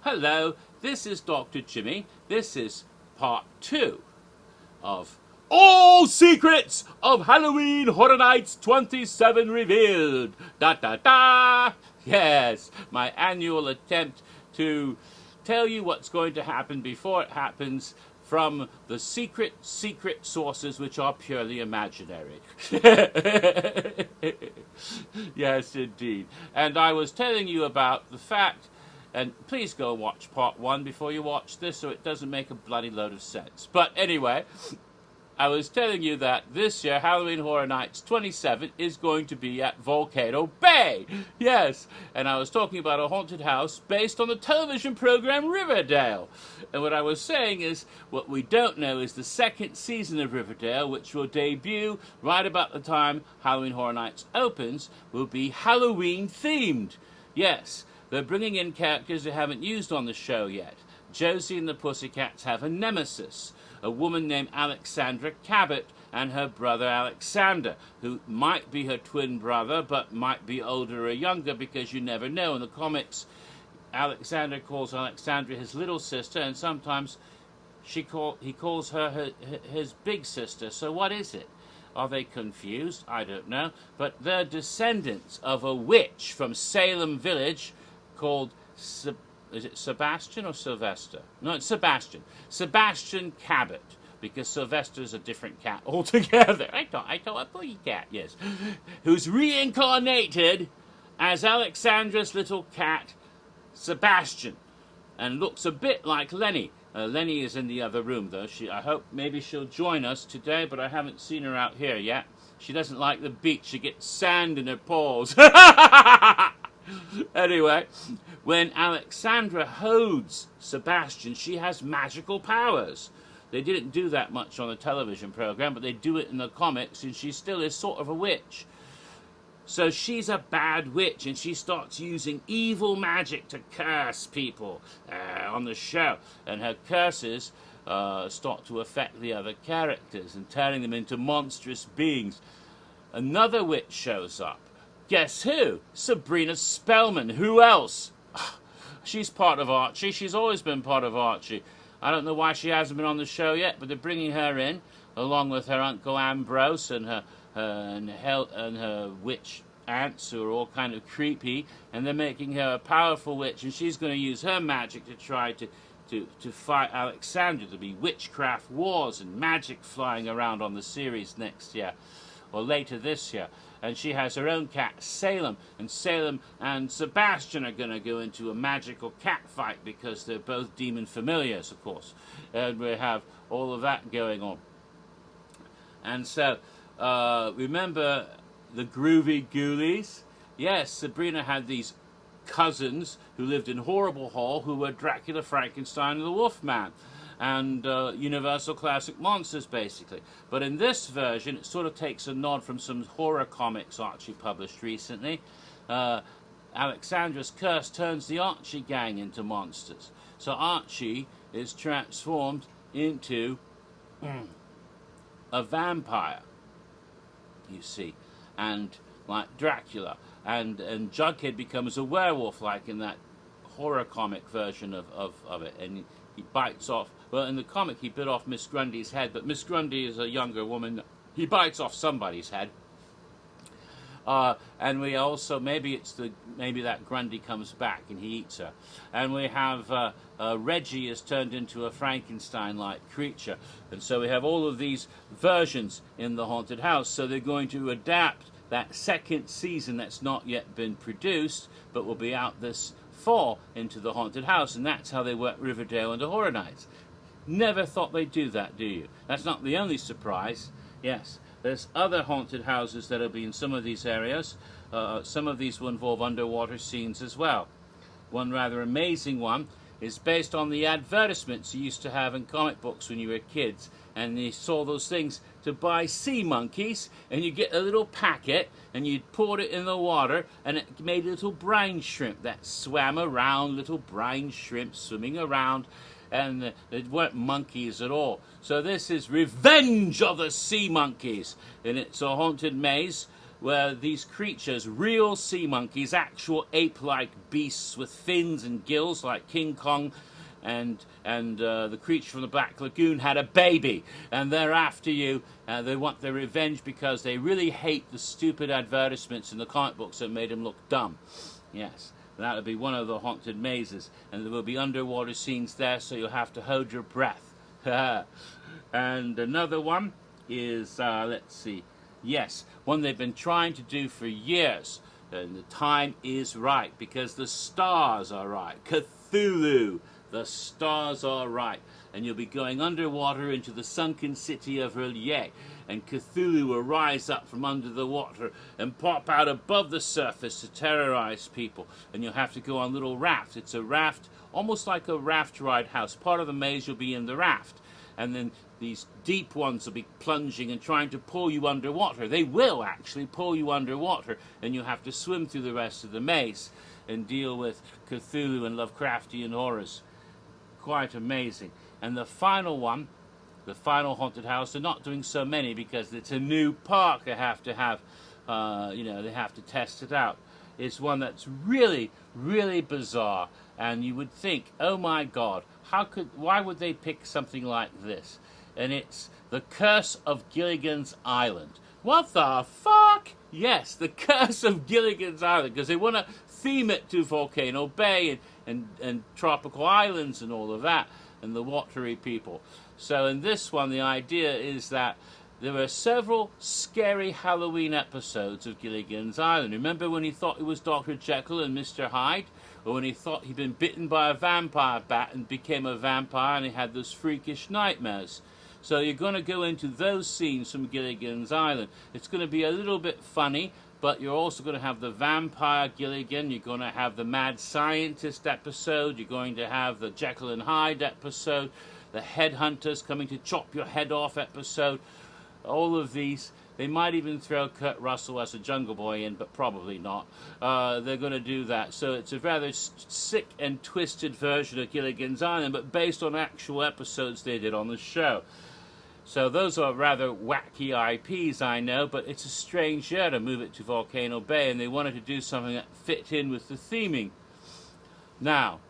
Hello, this is Dr. Jimmy. This is part 2 of All Secrets of Halloween Horror Nights 27 Revealed. Da da da! Yes, my annual attempt to tell you what's going to happen before it happens from the secret sources which are purely imaginary. Yes, indeed. And I was telling you about the fact, and please go watch part 1 before you watch this so it doesn't make a bloody load of sense. But anyway, I was telling you that this year Halloween Horror Nights 27 is going to be at Volcano Bay. Yes, and I was talking about a haunted house based on the television program Riverdale. And what I was saying is, what we don't know is the second season of Riverdale, which will debut right about the time Halloween Horror Nights opens, will be Halloween themed. Yes, they're bringing in characters they haven't used on the show yet. Josie and the Pussycats have a nemesis, a woman named Alexandra Cabot, and her brother Alexander, who might be her twin brother, but might be older or younger, because you never know. In the comics, Alexander calls Alexandra his little sister, and sometimes he calls her his big sister. So what is it? Are they confused? I don't know. But they're descendants of a witch from Salem Village called is it Sebastian or Sylvester? No, it's Sebastian. Sebastian Cabot, because Sylvester's a different cat altogether. I thought a boogie cat, yes. Who's reincarnated as Alexandra's little cat, Sebastian, and looks a bit like Lenny. Lenny is in the other room, though. I hope maybe she'll join us today, but I haven't seen her out here yet. She doesn't like the beach. She gets sand in her paws. Anyway, when Alexandra holds Sebastian, she has magical powers. They didn't do that much on the television program, but they do it in the comics, and she still is sort of a witch. So she's a bad witch, and she starts using evil magic to curse people on the show. And her curses start to affect the other characters and turning them into monstrous beings. Another witch shows up. Guess who? Sabrina Spellman. Who else? She's part of Archie. She's always been part of Archie. I don't know why she hasn't been on the show yet, but they're bringing her in, along with her Uncle Ambrose and her witch aunts, who are all kind of creepy, and they're making her a powerful witch, and she's going to use her magic to try to fight Alexandra. There'll be witchcraft wars and magic flying around on the series next year, or later this year. And she has her own cat, Salem. And Salem and Sebastian are going to go into a magical cat fight because they're both demon familiars, of course. And we have all of that going on. And so, remember the Groovy Ghoulies? Yes, Sabrina had these cousins who lived in Horrible Hall, who were Dracula, Frankenstein, and the Wolfman. And Universal Classic Monsters, basically. But in this version, it sort of takes a nod from some horror comics Archie published recently. Alexandra's curse turns the Archie gang into monsters. So Archie is transformed into a vampire, you see. And like Dracula. And Jughead becomes a werewolf, like in that horror comic version of it. And he bites off, well, in the comic he bit off Miss Grundy's head, but Miss Grundy is a younger woman. He bites off somebody's head. And we also, maybe that Grundy comes back and he eats her. And we have Reggie is turned into a Frankenstein-like creature. And so we have all of these versions in the haunted house. So they're going to adapt that second season that's not yet been produced, but will be out this fall, into the haunted house, and that's how they work Riverdale into Horror Nights. Never thought they'd do that, do you? That's not the only surprise. Yes, there's other haunted houses that'll be in some of these areas. Some of these will involve underwater scenes as well. One rather amazing one is based on the advertisements you used to have in comic books when you were kids, and you saw those things to buy sea monkeys, and you get a little packet and you poured it in the water, and it made little brine shrimp that swam around, little brine shrimp swimming around, and they weren't monkeys at all. So this is Revenge of the Sea Monkeys, and it's a haunted maze where these creatures, real sea monkeys, actual ape-like beasts with fins and gills like King Kong, and the creature from the Black Lagoon had a baby, and they're after you. They want their revenge because they really hate the stupid advertisements in the comic books that made them look dumb. Yes, that would be one of the haunted mazes, and there will be underwater scenes there, so you'll have to hold your breath. And another one is, let's see, yes, one they've been trying to do for years, and the time is right, because the stars are right. Cthulhu, the stars are right. And you'll be going underwater into the sunken city of R'lyeh, and Cthulhu will rise up from under the water and pop out above the surface to terrorize people. And you'll have to go on little rafts. It's a raft, almost like a raft ride house. Part of the maze you'll be in the raft, and then these deep ones will be plunging and trying to pull you underwater. They will actually pull you underwater, and you'll have to swim through the rest of the maze and deal with Cthulhu and Lovecraftian horrors. Quite amazing. And the final one, the final haunted house, they're not doing so many because it's a new park. They have to have, they have to test it out. It's one that's really, really bizarre, and you would think, oh my God, why would they pick something like this? And it's The Curse of Gilligan's Island. What the fuck? Yes, The Curse of Gilligan's Island, because they want to theme it to Volcano Bay and tropical islands and all of that, and the watery people. So in this one, the idea is that there were several scary Halloween episodes of Gilligan's Island. Remember when he thought he was Dr. Jekyll and Mr. Hyde? Or when he thought he'd been bitten by a vampire bat and became a vampire and he had those freakish nightmares? So you're going to go into those scenes from Gilligan's Island. It's going to be a little bit funny, but you're also going to have the vampire Gilligan, you're going to have the mad scientist episode, you're going to have the Jekyll and Hyde episode, the headhunters coming to chop your head off episode. All of these. They might even throw Kurt Russell as a Jungle Boy in, but probably not. They're going to do that. So it's a rather sick and twisted version of Gilligan's Island, but based on actual episodes they did on the show. So those are rather wacky IPs, I know, but it's a strange year to move it to Volcano Bay, and they wanted to do something that fit in with the theming. Now,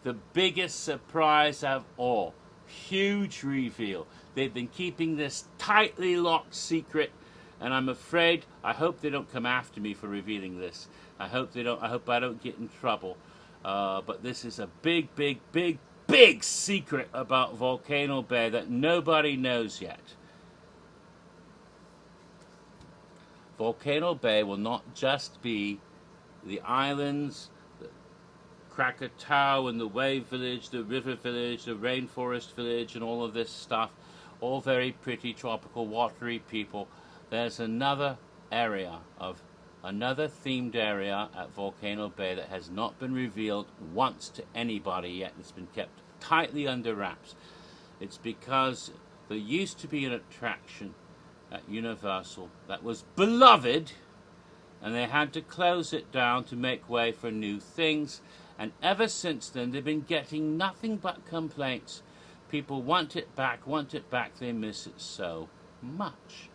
the biggest surprise of all, huge reveal. They've been keeping this tightly locked secret, and I'm afraid, I hope they don't come after me for revealing this. I hope they don't. I hope I don't get in trouble. But this is a big, big, big, big secret about Volcano Bay that nobody knows yet. Volcano Bay will not just be the islands, the Krakatoa and the Wave Village, the River Village, the Rainforest Village, and all of this stuff. All very pretty, tropical, watery people. There's another area another themed area at Volcano Bay that has not been revealed once to anybody yet. It's been kept tightly under wraps. It's because there used to be an attraction at Universal that was beloved, and they had to close it down to make way for new things. And ever since then, they've been getting nothing but complaints. People want it back, they miss it so much.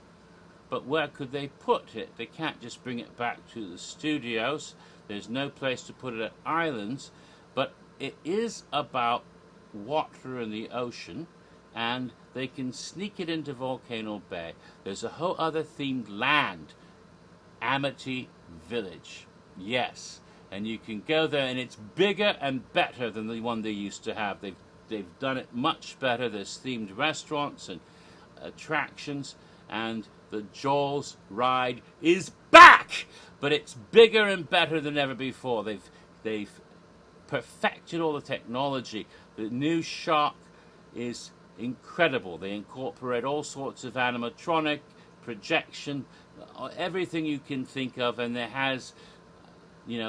But where could they put it? They can't just bring it back to the studios. There's no place to put it at islands. But it is about water in the ocean, and they can sneak it into Volcano Bay. There's a whole other themed land, Amity Village. Yes, and you can go there, and it's bigger and better than the one they used to have. They've done it much better. There's themed restaurants and attractions, and the Jaws ride is back, but it's bigger and better than ever before. They've perfected all the technology. The new shark is incredible. They incorporate all sorts of animatronic, projection, everything you can think of, and there has,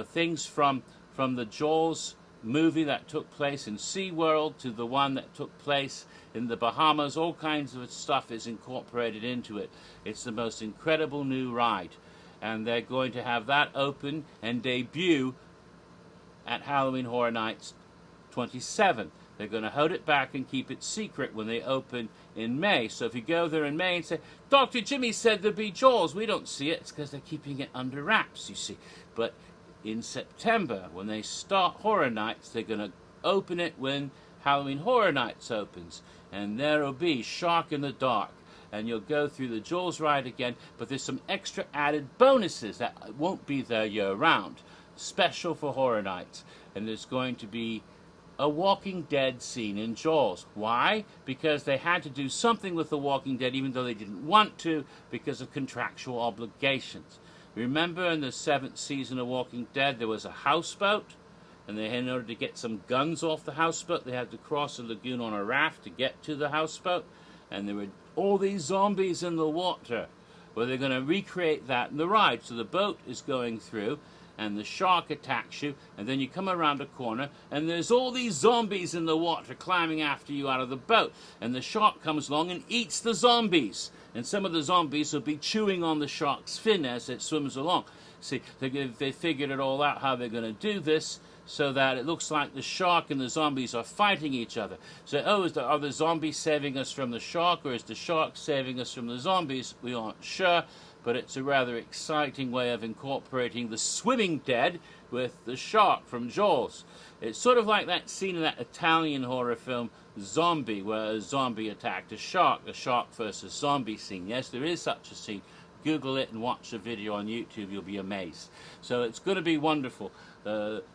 things from the Jaws movie that took place in SeaWorld to the one that took place in the Bahamas. All kinds of stuff is incorporated into it. It's the most incredible new ride, and they're going to have that open and debut at Halloween Horror Nights 27. They're going to hold it back and keep it secret when they open in May. So if you go there in May and say, Dr. Jimmy said there'd be Jaws, we don't see it. It's because they're keeping it under wraps, you see. But in September, when they start Horror Nights, they're going to open it when Halloween Horror Nights opens. And there'll be Shark in the Dark. And you'll go through the Jaws ride again, but there's some extra added bonuses that won't be there year-round. Special for Horror Nights. And there's going to be a Walking Dead scene in Jaws. Why? Because they had to do something with the Walking Dead, even though they didn't want to, because of contractual obligations. Remember in the 7th season of Walking Dead, there was a houseboat, and in order to get some guns off the houseboat, they had to cross a lagoon on a raft to get to the houseboat, and there were all these zombies in the water. Well, they're going to recreate that in the ride. So the boat is going through, and the shark attacks you, and then you come around a corner, and there's all these zombies in the water climbing after you out of the boat. And the shark comes along and eats the zombies. And some of the zombies will be chewing on the shark's fin as it swims along. See, they figured it all out how they're going to do this, so that it looks like the shark and the zombies are fighting each other. So, are the zombies saving us from the shark, or is the shark saving us from the zombies? We aren't sure, but it's a rather exciting way of incorporating the swimming dead with the shark from Jaws. It's sort of like that scene in that Italian horror film, Zombie, where a zombie attacked a shark versus zombie scene. Yes, there is such a scene. Google it and watch the video on YouTube, you'll be amazed. So it's going to be wonderful.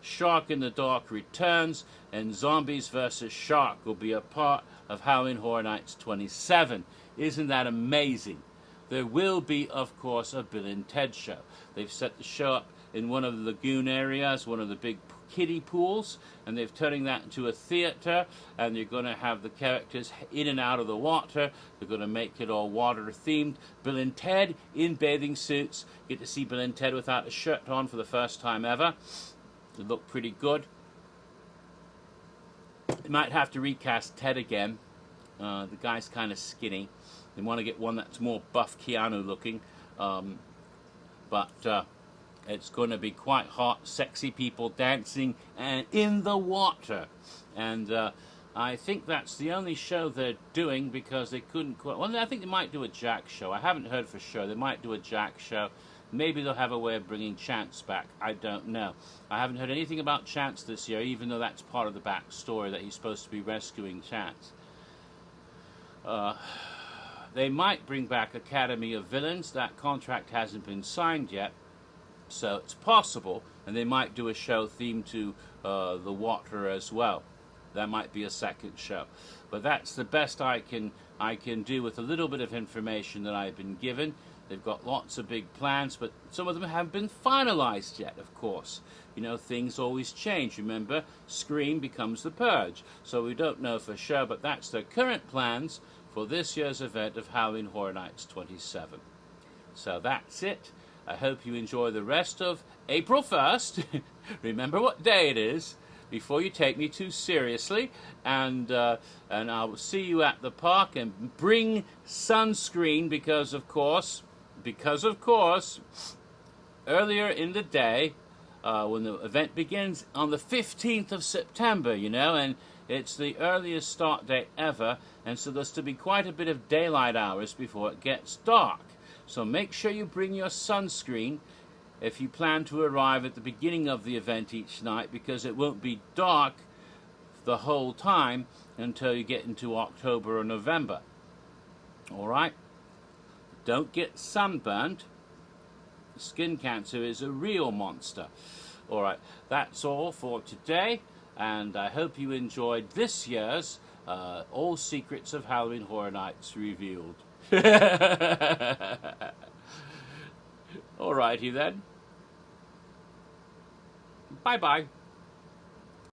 Shark in the Dark returns, and Zombies versus Shark will be a part of Halloween Horror Nights 27. Isn't that amazing? There will be, of course, a Bill and Ted show. They've set the show up in one of the lagoon areas, one of the big kiddie pools, and they're turning that into a theater, and you're going to have the characters in and out of the water. They're going to make it all water themed. Bill and Ted in bathing suits. Get to see Bill and Ted without a shirt on for the first time ever. They look pretty good. They might have to recast Ted again. The guy's kind of skinny. They want to get one that's more buff Keanu looking. But it's going to be quite hot, sexy people dancing and in the water. And I think that's the only show they're doing, because they couldn't quite... Well, I think they might do a Jack show. I haven't heard for sure. They might do a Jack show. Maybe they'll have a way of bringing Chance back. I don't know. I haven't heard anything about Chance this year, even though that's part of the backstory that he's supposed to be rescuing Chance. They might bring back Academy of Villains. That contract hasn't been signed yet, so it's possible. And they might do a show themed to the water as well. That might be a second show. But that's the best I can do with a little bit of information that I've been given. They've got lots of big plans, but some of them haven't been finalized yet, of course. You know, things always change. Remember, Scream becomes The Purge. So we don't know for sure, but that's their current plans for this year's event of Halloween Horror Nights 27. So that's it. I hope you enjoy the rest of April 1st. Remember what day it is before you take me too seriously. And I will see you at the park, and bring sunscreen because of course, earlier in the day, when the event begins on the 15th of September, you know, and it's the earliest start date ever, and so there's to be quite a bit of daylight hours before it gets dark. So make sure you bring your sunscreen if you plan to arrive at the beginning of the event each night, because it won't be dark the whole time until you get into October or November. Alright? Don't get sunburned. Skin cancer is a real monster. Alright, that's all for today, and I hope you enjoyed this year's All Secrets of Halloween Horror Nights Revealed. Alrighty then. Bye-bye.